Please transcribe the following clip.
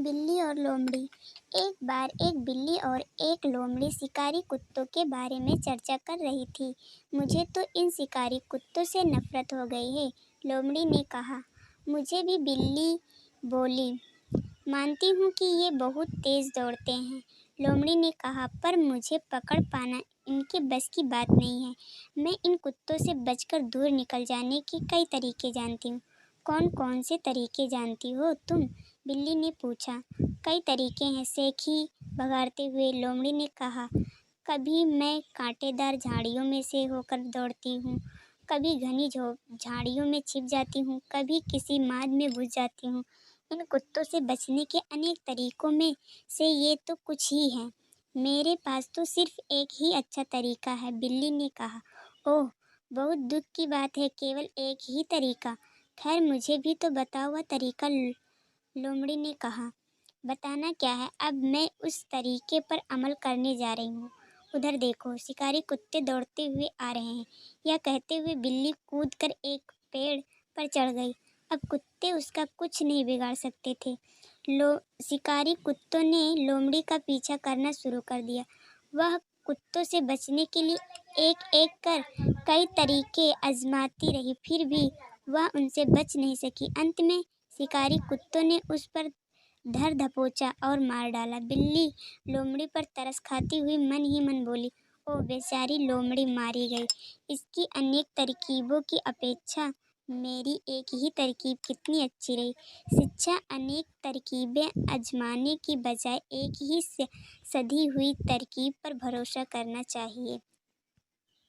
बिल्ली और लोमड़ी। एक बार एक बिल्ली और एक लोमड़ी शिकारी कुत्तों के बारे में चर्चा कर रही थी। मुझे तो इन शिकारी कुत्तों से नफरत हो गई है, लोमड़ी ने कहा। मुझे भी, बिल्ली बोली। मानती हूँ कि ये बहुत तेज दौड़ते हैं, लोमड़ी ने कहा, पर मुझे पकड़ पाना इनके बस की बात नहीं है। मैं इन कुत्तों से बचकर दूर निकल जाने के कई तरीके जानती हूँ। कौन कौन से तरीके जानती हो तुम? बिल्ली ने पूछा। कई तरीके हैं, सेखी भगाते हुए लोमड़ी ने कहा। कभी मैं कांटेदार झाड़ियों में से होकर दौड़ती हूँ, कभी घनी झाड़ियों में छिप जाती हूँ, कभी किसी माद में घुस जाती हूँ। इन कुत्तों से बचने के अनेक तरीकों में से ये तो कुछ ही हैं। मेरे पास तो सिर्फ एक ही अच्छा तरीका है, बिल्ली ने कहा। ओह, बहुत दुख की बात है, केवल एक ही तरीका। खैर, मुझे भी तो बताओ वह तरीका, लोमड़ी ने कहा। बताना क्या है, अब मैं उस तरीके पर अमल करने जा रही हूँ। उधर देखो, शिकारी कुत्ते दौड़ते हुए आ रहे हैं। यह कहते हुए बिल्ली कूदकर एक पेड़ पर चढ़ गई। अब कुत्ते उसका कुछ नहीं बिगाड़ सकते थे। शिकारी कुत्तों ने लोमड़ी का पीछा करना शुरू कर दिया। वह कुत्तों से बचने के लिए एक एक कर कई तरीके आजमाती रही, फिर भी वह उनसे बच नहीं सकी। अंत में शिकारी कुत्तों ने उस पर धर दबोचा और मार डाला। बिल्ली लोमड़ी पर तरस खाती हुई मन ही मन बोली, ओ बेचारी लोमड़ी मारी गई। इसकी अनेक तरकीबों की अपेक्षा मेरी एक ही तरकीब कितनी अच्छी रही। शिक्षा अनेक तरकीबें आजमाने की बजाय एक ही सधी हुई तरकीब पर भरोसा करना चाहिए।